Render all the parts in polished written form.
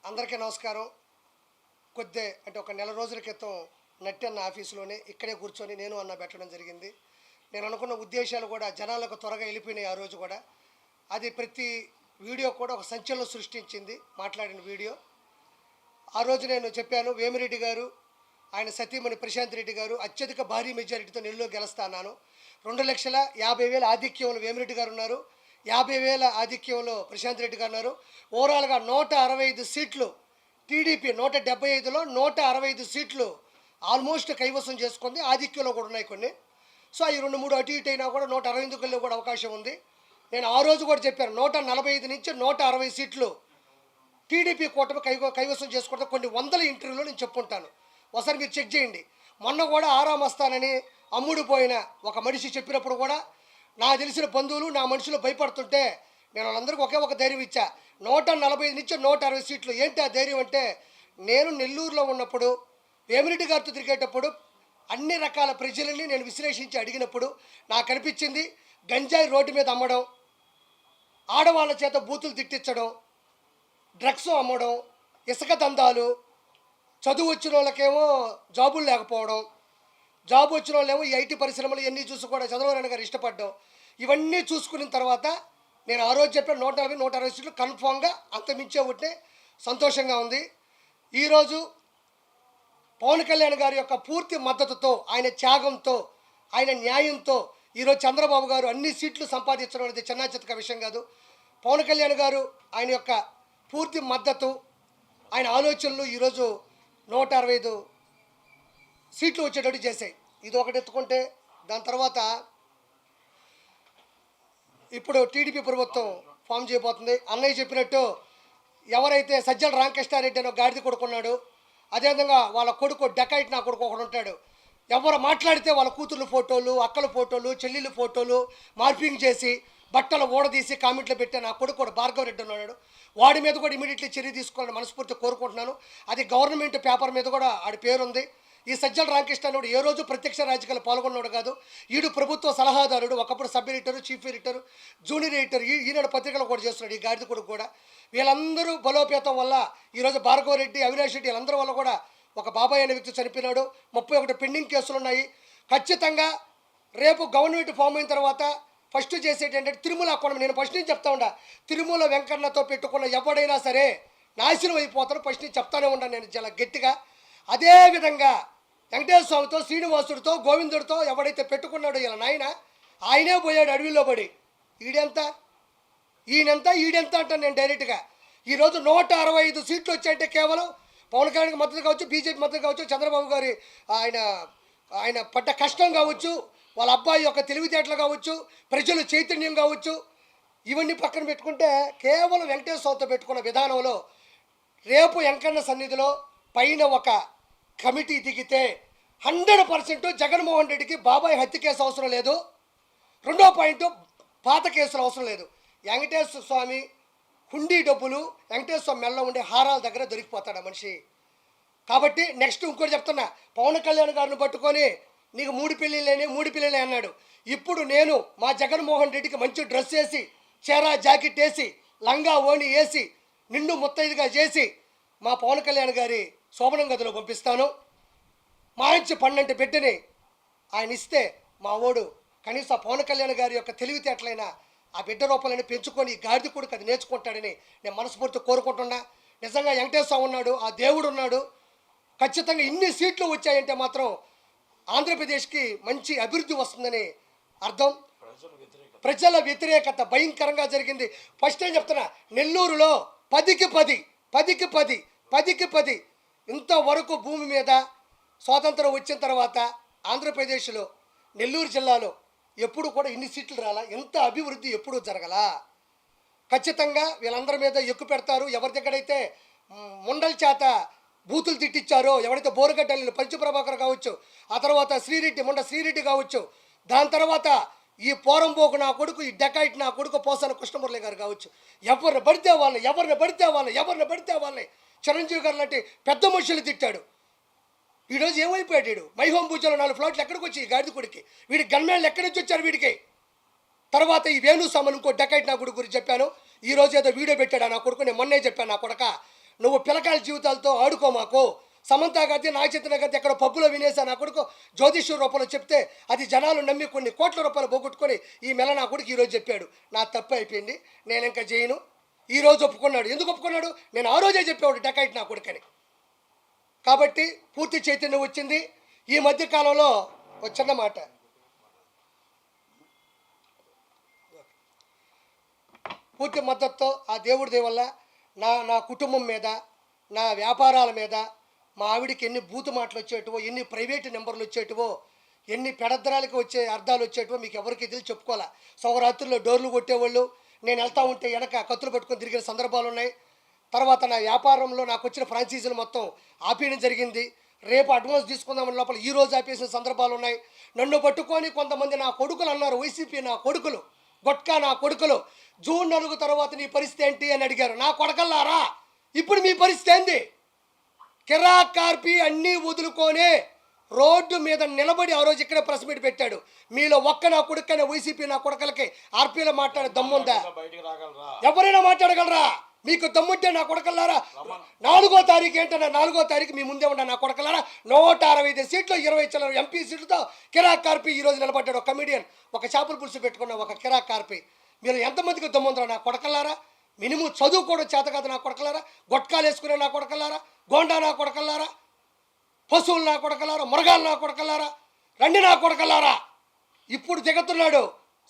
అందరికీ నమస్కారం. అంటే ఒక నెల రోజుల క్రితం నట్టన్న ఆఫీసులోనే ఇక్కడే కూర్చొని నేను అన్న పెట్టడం జరిగింది. నేను అనుకున్న ఉద్దేశాలు కూడా జనాలకు త్వరగా వెళ్ళిపోయినాయి. ఆ రోజు కూడా అది ప్రతి వీడియో కూడా ఒక సంచలనం సృష్టించింది. మాట్లాడిన వీడియో ఆ రోజు నేను చెప్పాను, వేమిరెడ్డి గారు ఆయన సతీమణి ప్రశాంత్ రెడ్డి గారు అత్యధిక భారీ మెజారిటీతో నెల్లూరు గెలుస్తాను. 2,50,000 ఆధిక్యంలో వేమిరెడ్డి గారు ఉన్నారు, 50,000 ఆధిక్యంలో ప్రశాంత్ రెడ్డి గారు ఉన్నారు. ఓవరాల్గా 165 సీట్లు టీడీపీ 175లో 165 సీట్లు ఆల్మోస్ట్ కైవసం చేసుకుంది. ఆధిక్యంలో కూడా ఉన్నాయి కొన్ని. సో అవి 2-3 అటు ఇటు అయినా కూడా 168 కూడా అవకాశం ఉంది. నేను ఆ రోజు కూడా చెప్పాను, 145 నుంచి 160 సీట్లు టీడీపీ కూటమి కైవసం చేసుకుంటే కొన్ని వందల ఇంటర్వ్యూలో నేను చెప్పుకుంటాను. ఒకసారి మీరు చెక్ చేయండి. మొన్న కూడా ఆరామస్తానని అమ్ముడుపోయిన ఒక మనిషి చెప్పినప్పుడు కూడా నాకు తెలిసిన బంధువులు నా మనుషులు భయపడుతుంటే నేను వాళ్ళందరికీ ఒక ధైర్యం ఇచ్చా. 145 నుంచి 160 సీట్లు. ఏంటి ఆ ధైర్యం అంటే, నేను నెల్లూరులో ఉన్నప్పుడు వేమిరెడ్డి గారితో తిరిగేటప్పుడు అన్ని రకాల ప్రజలని నేను విశ్లేషించి అడిగినప్పుడు నాకు అనిపించింది, గంజాయి రోడ్డు మీద అమ్మడం, ఆడవాళ్ళ చేత బూతులు తిట్టించడం, డ్రగ్స్ అమ్మడం, ఇసుక దందాలు, చదువు వచ్చిన వాళ్ళకేమో జాబులు లేకపోవడం, జాబ్ వచ్చిన వాళ్ళేమో ఈ ఐటీ పరిశ్రమలు ఇవన్నీ చూసి కూడా చంద్రబాబు నాయుడు గారు ఇష్టపడ్డం, ఇవన్నీ చూసుకున్న తర్వాత నేను ఆ రోజు చెప్పిన 140-160 సీట్లు కన్ఫామ్గా అంతమించే ఉంటే సంతోషంగా ఉంది. ఈరోజు పవన్ కళ్యాణ్ గారి యొక్క పూర్తి మద్దతుతో, ఆయన త్యాగంతో, ఆయన న్యాయంతో ఈరోజు చంద్రబాబు గారు అన్ని సీట్లు సంపాదించడం అనేది చిన్నాచితక విషయం కాదు. పవన్ కళ్యాణ్ గారు ఆయన యొక్క పూర్తి మద్దతు, ఆయన ఆలోచనలు ఈరోజు 165 సీట్లు వచ్చేటట్టు చేశాయి. ఇది ఒకటి ఎత్తుకుంటే, దాని తర్వాత ఇప్పుడు టీడీపీ ప్రభుత్వం ఫామ్ చేయబోతుంది. అన్నయ్య చెప్పినట్టు ఎవరైతే సజ్జల రామకృష్ణారెడ్డి అని గాడిద కొడుకున్నాడు, అదేవిధంగా వాళ్ళ కొడుకు డెకాయిట్ నా కొడుకు ఒకడు ఉంటాడు. ఎవరు మాట్లాడితే వాళ్ళ కూతుర్ల ఫోటోలు, అక్కల ఫోటోలు, చెల్లెళ్ళ ఫోటోలు మార్పింగ్ చేసి బట్టలు ఊడదీసి కామెంట్లు పెట్టే నా కొడుకు కూడా భార్గవ్ రెడ్డి ఉన్నాడు. వాడి మీద కూడా ఇమీడియట్లీ చర్య తీసుకోవాలని మనస్ఫూర్తి కోరుకుంటున్నాను. అది గవర్నమెంట్ పేపర్ మీద కూడా ఆడి పేరుంది. ఈ సజ్జల రామకృష్ణారెడ్డి ఏ రోజు ప్రత్యక్ష రాజకీయాలు పాల్గొన్నాడు కాదు. ఈడు ప్రభుత్వ సలహాదారుడు, ఒకప్పుడు sub editor, chief editor, junior editor, Eenadu పత్రికలు కూడా చేస్తున్నాడు ఈ గాడిద కొడుకు కూడా. వీళ్ళందరూ బలోపేతం వల్ల ఈరోజు భార్గవ్ రెడ్డి, అవినాష్ రెడ్డి వీళ్ళందరి వల్ల కూడా ఒక బాబాయ్ అనే వ్యక్తి చనిపోయినాడు. 31 పెండింగ్ కేసులు ఉన్నాయి. ఖచ్చితంగా రేపు గవర్నమెంట్ ఫామ్ అయిన తర్వాత ఫస్ట్ చేసేటి ఏంటంటే తిరుమల అకౌంట్. నేను ఫస్ట్ నుంచి చెప్తా ఉండా, తిరుమల వెంకన్నతో పెట్టుకున్న ఎవడైనా సరే నాశనం అయిపోతారు. ఫస్ట్ నుంచి చెప్తానే ఉన్నాను నేను చాలా గట్టిగా. అదేవిధంగా వెంకటేశ్వర స్వామితో, శ్రీనివాసుడితో, గోవిందుడితో ఎవడైతే పెట్టుకున్నాడో ఇలా నాయన, ఆయనే పోయాడు అడవిలో పడి. ఈడెంత అంటాను నేను డైరెక్ట్గా. ఈరోజు 165 సీట్లు వచ్చాయంటే కేవలం పవన్ కళ్యాణ్కి మద్దతు కావచ్చు, బీజేపీ మద్దతు కావచ్చు, చంద్రబాబు గారి ఆయన పడ్డ కష్టం కావచ్చు, వాళ్ళ అబ్బాయి యొక్క తెలివితేటలు కావచ్చు, ప్రజలు చైతన్యం కావచ్చు, ఇవన్నీ పక్కన పెట్టుకుంటే కేవలం వెంకటేశ్వర స్వామితో పెట్టుకున్న విధానంలో రేపు వెంకన్న సన్నిధిలో పైన ఒక కమిటీ దిగితే 100% జగన్మోహన్ రెడ్డికి బాబాయ్ హత్య కేసు అవసరం లేదు. రెండో పాయింట్, పాత కేసులు అవసరం లేదు. వెంకటేశ్వర స్వామి హుండీ డబ్బులు వెంకటేశ్వర స్వామి మెల్ల ఉండే హారాల దగ్గర దొరికిపోతాడు ఆ మనిషి. కాబట్టి నెక్స్ట్ ఇంకోటి చెప్తున్నా, పవన్ కళ్యాణ్ గారిని పట్టుకొని నీకు 3 పెళ్ళిళ్ళే అన్నాడు. ఇప్పుడు నేను మా జగన్మోహన్ రెడ్డికి మంచి డ్రెస్ వేసి, చీర జాకెట్ వేసి, లంగా ఓణి వేసి, నిండు ముత్తైదుగా చేసి మా పవన్ కళ్యాణ్ గారి శోభనం గదిలో పంపిస్తాను. మంచి పన్నెండు బిడ్డని ఆయన ఇస్తే మా ఓడు కనీసం పవన్ కళ్యాణ్ గారి యొక్క తెలివితేటలైన ఆ బిడ్డ రూపాలని పెంచుకొని ఈ గాడిద కొడుకు అది నేర్చుకుంటాడని నేను మనస్ఫూర్తి కోరుకుంటున్నా. నిజంగా వెంకటేశ్వర ఉన్నాడు, ఆ దేవుడు ఉన్నాడు. ఖచ్చితంగా ఇన్ని సీట్లు వచ్చాయంటే మాత్రం ఆంధ్రప్రదేశ్కి మంచి అభివృద్ధి వస్తుందని అర్థం. ప్రజల వ్యతిరేకత భయంకరంగా జరిగింది. ఫస్ట్ ఏం చెప్తున్నా, నెల్లూరులో 10కి 10 ఇంతవరకు భూమి మీద స్వాతంత్రం వచ్చిన తర్వాత ఆంధ్రప్రదేశ్లో నెల్లూరు జిల్లాలో ఎప్పుడు కూడా ఇన్ని సీట్లు రాలా, ఎంత అభివృద్ధి ఎప్పుడూ జరగలా. ఖచ్చితంగా వీళ్ళందరి మీద ఎక్కువ పెడతారు. ఎవరి దగ్గరైతే ముండల చేత బూతులు తిట్టించారో, ఎవరైతే బోరుగడ్డలు పంచప్రభాకర్ కావచ్చు, ఆ తర్వాత శ్రీరెడ్డి కావచ్చు, దాని తర్వాత ఈ పోరంబోకు నా కొడుకు, ఈ డెకాయిట్ నా కొడుకు పోసాన కృష్ణమురళి గారు కావచ్చు, ఎవరిని పడితే వాళ్ళని చిరంజీవి గారు లాంటి పెద్ద మనుషులు తిట్టాడు. ఈరోజు ఏమైపోయాడు వీడు? మైహోం పూజలో 4 ఫ్లాట్లు ఎక్కడికి వచ్చి ఈ గాడిద కొడుకి? వీడి గన్మేళ్ళు ఎక్కడి నుంచి వచ్చారు వీడికి? తర్వాత ఈ వేణు సామాన్ ఇంకో డెకాయిట్ నా కొడుకు గురించి చెప్పాను. ఈరోజు ఏదో వీడియో పెట్టాడు నా కొడుకు. నేను మొన్నే చెప్పాను, నా కొడుక నువ్వు పిల్లకాయల జీవితాలతో ఆడుకో మాకు. సమంత గారి నాగచైతన్య గారి ఎక్కడ పబ్బులో వినేసా నా కొడుకు జ్యోతిష్య రూపంలో చెప్తే అది జనాలు నమ్మి కొన్ని కోట్ల రూపాయలు పోగొట్టుకొని ఈ మెల నా కొడుకు ఈరోజు చెప్పాడు నా తప్పు అయిపోయింది, నేను ఇంకా చేయను. ఈరోజు ఒప్పుకున్నాడు. ఎందుకు ఒప్పుకున్నాడు? నేను ఆ రోజే చెప్పేవాడు డెకాయిట్ నా కొడుకని. కాబట్టి పూర్తి చైతన్యం వచ్చింది. ఈ మధ్య కాలంలో ఒక చిన్న మాట, పూర్తి మద్దతుతో ఆ దేవుడి దయ వల్ల నా కుటుంబం మీద, నా వ్యాపారాల మీద, మా ఆవిడికి ఎన్ని బూతు మాటలు వచ్చేటివో, ఎన్ని ప్రైవేటు నెంబర్లు వచ్చేటివో, ఎన్ని పెడద్దరాలకి వచ్చే అర్థాలు వచ్చేటివో మీకు ఎవరికి తెలిసి చెప్పుకోవాలా. సౌరాత్రుల్లో డోర్లు కొట్టేవాళ్ళు, నేను వెళ్తా ఉంటే వెనక కత్తులు పట్టుకొని తిరిగిన సందర్భాలు ఉన్నాయి. తర్వాత నా వ్యాపారంలో నాకు వచ్చిన ఫ్రాంచైజీలు మొత్తం ఆపేయడం జరిగింది. రేపు అడ్వాన్స్ తీసుకుందామని లోపల ఈరోజు ఆపేసిన సందర్భాలు ఉన్నాయి. నన్ను పట్టుకొని కొంతమంది నా కొడుకులు అన్నారు, వైసీపీ నా కొడుకులు, గొట్కా నా కొడుకులు, జూన్ 4 తర్వాత నీ పరిస్థితి ఏంటి అని అడిగారు. నా కొడకల్లారా, ఇప్పుడు మీ పరిస్థితి ఏంది? కిరాక్ కార్పి అన్నీ వదులుకొనే రోడ్డు మీద నిలబడి ఆ రోజు ఇక్కడే ప్రెస్ మీట్ పెట్టాడు. మీలో ఒక్క నా కొడుకనే వైసీపీ నా కొడకలకి ఆర్పీలో మాట్లాడే దమ్ముందా? ఎవరైనా మాట్లాడగలరా? మీకు దమ్ముంటే నా కొడకల్లారా 4వ తారీఖు ఏంటన్నా, 4వ తారీఖు మీ ముందే ఉన్నా నా కొడకల్లారా. 165 సీట్లు 20 చిల్లర ఎంపీ సీట్లతో కిరాక్ కార్పి ఈరోజు నిలబడ్డాడు. ఒక కమిడియన్, ఒక చేపల పులుసు పెట్టుకున్న ఒక కిరాక్ కార్పి. మీరు ఎంతమందికి దమ్ముందరా నా కొడకల్లారా? మినిమం చదువు కూడా చేత కాదు నా కొడకలారా, గొట్కాలు వేసుకునే నా కొడకల్లారా, గోండా నా కొడకల్లారా, పశువులు నా కొడకల్లారా, మృగాలు నా కొడకల్లారా, రండి నా కొడకల్లారా. ఇప్పుడు దిగుతున్నాడు,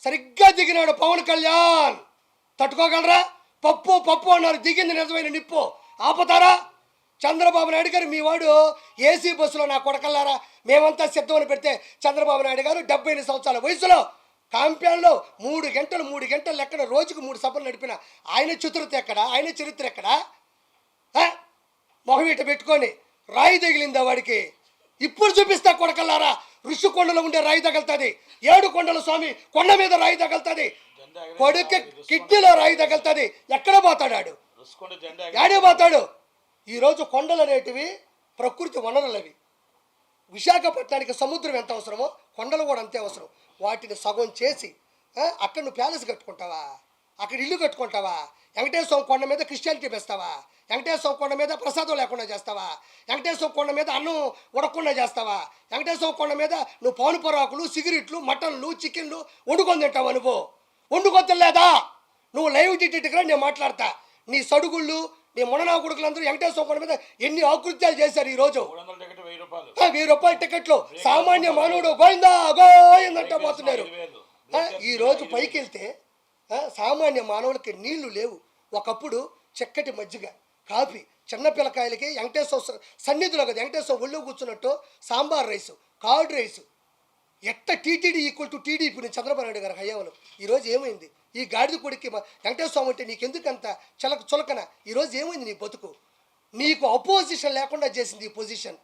సరిగ్గా దిగినాడు పవన్ కళ్యాణ్. తట్టుకోగలరా? పప్పు పప్పు అన్నారు, దిగింది నిజమైన నిప్పు. ఆపుతారా? చంద్రబాబు నాయుడు గారు మీ వాడు ఏసీ బస్సులో నా కొడకల్లారా మేమంతా సిద్ధమని పెడితే చంద్రబాబు నాయుడు గారు 78 సంవత్సరాల వయసులో కాంప్యాన్లో 3 గంటలు లెక్కన రోజుకు 3 సభలు నడిపిన ఆయన చతురత ఎక్కడ? ఆయన చరిత్ర ఎక్కడ? మొహం ఇట పెట్టుకొని రాయి తగిలిందా వాడికి? ఇప్పుడు చూపిస్తా కొడకల్లారా. ఋషికొండలో ఉండే రాయి తగలుతుంది, 7 కొండల స్వామి కొండ మీద రాయి తగలుతుంది, కొడుకు కిడ్నీలో రాయి తగలుతుంది. ఎక్కడ పోతాడు? యాడే పోతాడు? ఈరోజు కొండలు అనేటివి ప్రకృతి వనరులు. అవి విశాఖపట్నానికి సముద్రం ఎంత అవసరమో కొండలు కూడా అంతే అవసరం. వాటిని సగం చేసి అక్కడ నువ్వు ప్యాలెస్ కట్టుకుంటావా? అక్కడ ఇల్లు కట్టుకుంటావా? వెంకటేశ్వర కొండ మీద క్రిస్టియానిటీ పెస్తావా? వెంకటేశ్వర కొండ మీద ప్రసాదం లేకుండా చేస్తావా? వెంకటేశ్వర కొండ మీద అన్నం ఉడకకుండా చేస్తావా? వెంకటేశ్వర కొండ మీద నువ్వు పౌను పొరాకులు, సిగరెట్లు, మటన్లు, చికెన్లు వండుకొని తింటావా? నువ్వు వండుకొని తినలేదా? నువ్వు లైవ్ టికెట్గా నేను మాట్లాడతా. నీ సడుగుళ్ళు, నీ మొననా కొడుకులందరూ వెంకటేశ్వర కొండ మీద ఎన్ని ఆకృత్యాలు చేశారు. ఈరోజు 1000 రూపాయల టికెట్లు సామాన్య మానవుడు గోయిందా గోయిందంటే పోతున్నారు. ఈరోజు పైకి వెళ్తే సామాన్య మానవులకి నీళ్లు లేవు. ఒకప్పుడు చక్కటి మజ్జిగ, కాఫీ, చిన్న పిల్లకాయలకి వెంకటేశ్వర సన్నిధిలో కదా వెంకటేశ్వర ఒళ్ళో కూర్చున్నట్టు సాంబార్ రైసు, కార్డ్ రైసు. ఎట్ట టీటీడీ ఈక్వల్ టు టీడీ ఇప్పుడు చంద్రబాబు నాయుడు గారు హయాంలో. ఈరోజు ఏమైంది? ఈ గాడిద కొడుక్కి వెంకటేశ్వర స్వామి అంటే నీకెందుకంత చులకన? ఈరోజు ఏమైంది నీ బతుకు? నీకు అపోజిషన్ లేకుండా చేసింది ఈ పొజిషన్.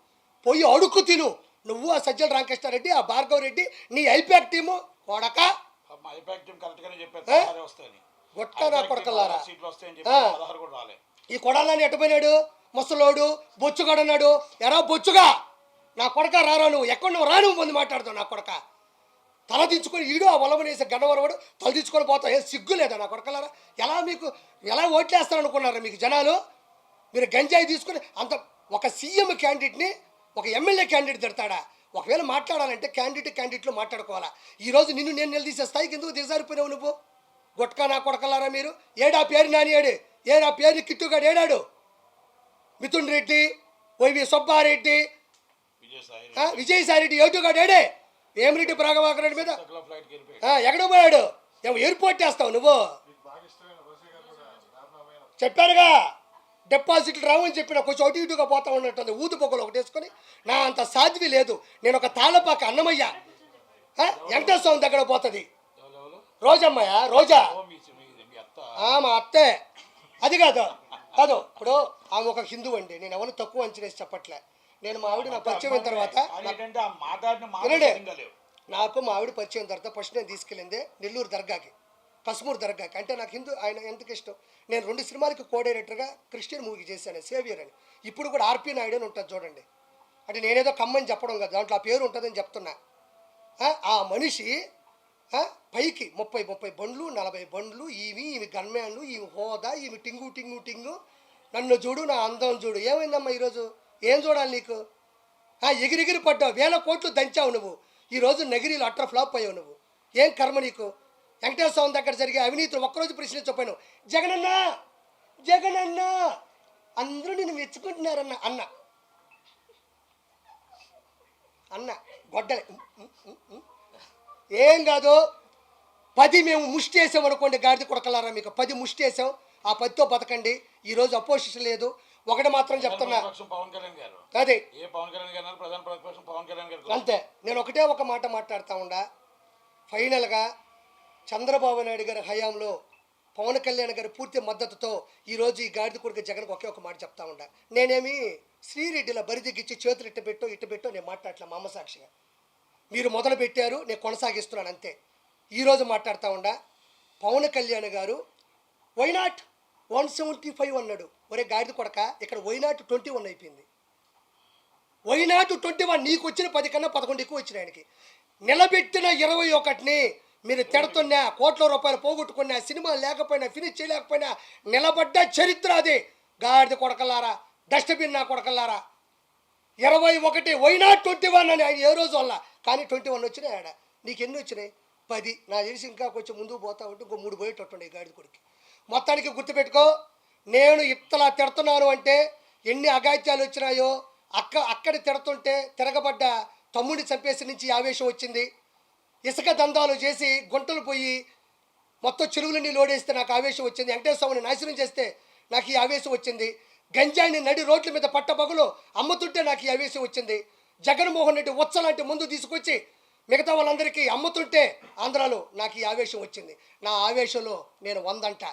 పోయి అడుక్కు తిను. నువ్వు ఆ సజ్జల రామకృష్ణారెడ్డి, ఆ భార్గవ రెడ్డి, నీ ఐపాక్ టీము కొడక గొట్ట నా కొడకల్లారా. ఈ కొడాలని ఎట్టపోయినాడు ముసలోడు, బొచ్చుగాడు అన్నాడు. ఎరా బొచ్చుగా నా కొడక రారా, నువ్వు ఎక్కడ నువ్వు రాను మంది మాట్లాడుతావు నా కొడక. తల దించుకొని ఈడు ఆ వలవనేసి గన్నవరవాడు తల దించుకొని పోతావు. ఏ సిగ్గు లేదా నా కొడకలారా? ఎలా ఓట్లేస్తారనుకున్నారా మీకు జనాలు? మీరు గంజాయి తీసుకుని అంత ఒక సీఎం క్యాండిడేట్ని ఒక ఎమ్మెల్యే క్యాండిడేట్ తిడతాడా? ఒకవేళ మాట్లాడాలంటే క్యాండిడేట్లు మాట్లాడుకోవాలా. ఈరోజు నిన్ను నేను నిలదీసే స్థాయికి ఎందుకు దిగజారిపోయినావు నువ్వు? గొట్కా నా కొడకలారా మీరు. ఏడా పేరు నానియాడు, ఏడా పేరుని కిట్టుగాడు ఏడాడు? మిథున్ రెడ్డి, వైవి సుబ్బారెడ్డి, విజయసాయి రెడ్డి ఏటుగాడు ఏడే? వేమిరెడ్డి ప్రభాకర్ రెడ్డి మీద ఎక్కడ పోయాడు? ఎయిర్పోర్ట్ వేస్తావు నువ్వు. చెప్పానుగా డిపాజిట్లు రావని చెప్పిన కొంచెం అటు ఇటుగా పోతా ఉన్నట్టుంది. ఊదు పొగలు ఒకటి వేసుకొని నా అంత సాధ్వి లేదు. నేను ఒక తాళపాక అన్నమయ్య వెంకటేశ్వర స్వామి దగ్గర పోతుంది. రోజమ్మయ్య, రోజా మా అత్తే. అది కాదు ఇప్పుడు ఆమె ఒక హిందూ అండి. నేను ఎవరు తక్కువ అంచనేసి చెప్పట్లే. నేను మా ఆవిడ నా పరిచయం అయిన తర్వాత నాకు మా ఆవిడ పరిచయం తర్వాత ఫస్ట్ నేను తీసుకెళ్ళిందే నెల్లూరు దర్గాకి, కస్మూర్ దర్గాకి. అంటే నాకు హిందూ ఆయన ఎందుకు ఇష్టం. నేను 2 సినిమాలకి కో డైరెక్టర్గా క్రిస్టియన్ మూవీ చేశాను, సేవియర్ అని. ఇప్పుడు కూడా ఆర్పీ నాయుడు అని ఉంటుంది చూడండి. అంటే నేనేదో కమ్మని చెప్పడం కదా, దాంట్లో ఆ పేరు ఉంటుందని చెప్తున్నా. ఆ మనిషి పైకి 30 బండ్లు, 40 బండ్లు, ఈమె గన్మ్యాన్లు, ఈమె హోదా, ఈమె టింగు నన్ను చూడు, నా అందం చూడు. ఏమైందమ్మా ఈరోజు? ఏం చూడాలి నీకు? ఎగిరిగిరి పడ్డావు, 1000 కోట్లు దంచావు నువ్వు. ఈరోజు నగిరిలో అట్టర్ ఫ్లాప్ అయ్యావు నువ్వు. ఏం కర్మ నీకు? వెంకటేశ్వర స్వామి దగ్గర జరిగే అవినీతులు ఒక్కరోజు ప్రశ్నించకపోయాను. జగనన్న జగనన్న అందరూ నేను మెచ్చుకుంటున్నారన్న అన్న అన్న గొడ్డలే. ఏం కాదు, 10 మేము ముష్టి వేసాం అనుకోండి, గాడిద కొడకలారా మీకు 10 ముష్టి వేసాం. ఆ 10తో బతకండి. ఈరోజు అపోజిషన్ లేదు. ఒకటి మాత్రం చెప్తున్నా, అదే అంతే. నేను ఒకటే ఒక మాట మాట్లాడుతూ ఉండా. ఫైనల్గా చంద్రబాబు నాయుడు గారి హయాంలో పవన్ కళ్యాణ్ గారి పూర్తి మద్దతుతో ఈరోజు ఈ గాడిద కొడుకు జగన్కి ఒకే ఒక మాట చెప్తా ఉండా. నేనేమి శ్రీరెడ్డిలో బరిదిగిచ్చి చేతులు ఇట్టు పెట్టో నేను మాట్లాడలే. మా అమ్మ సాక్షిగా మీరు మొదలు పెట్టారు, నేను కొనసాగిస్తున్నాను అంతే. ఈరోజు మాట్లాడుతూ ఉండా. పవన్ కళ్యాణ్ గారు వైనాట్ 175 అన్నాడు. ఒరే గాడిద కొడక, ఇక్కడ వైనాట్ 21 అయిపోయింది. వైనాట్ 21. నీకు వచ్చిన 10 కన్నా 11 ఎక్కువ వచ్చిన ఆయనకి. నిలబెట్టిన 21ని మీరు తిడుతున్నా, కోట్ల రూపాయలు పోగొట్టుకున్నా, సినిమా లేకపోయినా, ఫినిష్ చేయలేకపోయినా నిలబడ్డ చరిత్ర అదే. గాడిద కొడకల్లారా, డస్ట్బిన్ నా కొడకల్లారా. 21 వైనాట్ 21 అని ఆయన ఏ రోజు వల్ల, కానీ 21 వచ్చినాయి ఆడ. నీకు ఎన్ని వచ్చినాయి? 10. నా తెలిసి ఇంకా కొంచెం ముందుకు పోతా ఉంటే ఇంకో 3 పోయేటట్టుండే గాడిద కొడుకు. మొత్తానికి గుర్తుపెట్టుకో, నేను ఇట్లా తిడుతున్నాను అంటే ఎన్ని అగాత్యాలు వచ్చినాయో. అక్కడ తిడుతుంటే తిరగబడ్డ తమ్ముడిని చంపేసి నుంచి ఆవేశం వచ్చింది. ఇసుక దందాలు చేసి గుంటలు పోయి మొత్తం చెరువులన్నీ లోడేస్తే నాకు ఆవేశం వచ్చింది. వెంకటేశ్వర స్వామిని నాశనం చేస్తే నాకు ఈ ఆవేశం వచ్చింది. గంజాయిని నడి రోడ్ల మీద పట్టబగులు అమ్ముతుంటే నాకు ఈ ఆవేశం వచ్చింది. జగన్మోహన్ రెడ్డి ఉచ్చలాంటి ముందు తీసుకొచ్చి మిగతా వాళ్ళందరికీ అమ్ముతుంటే ఆంధ్రాలో నాకు ఈ ఆవేశం వచ్చింది. నా ఆవేశంలో నేను 100 అంట.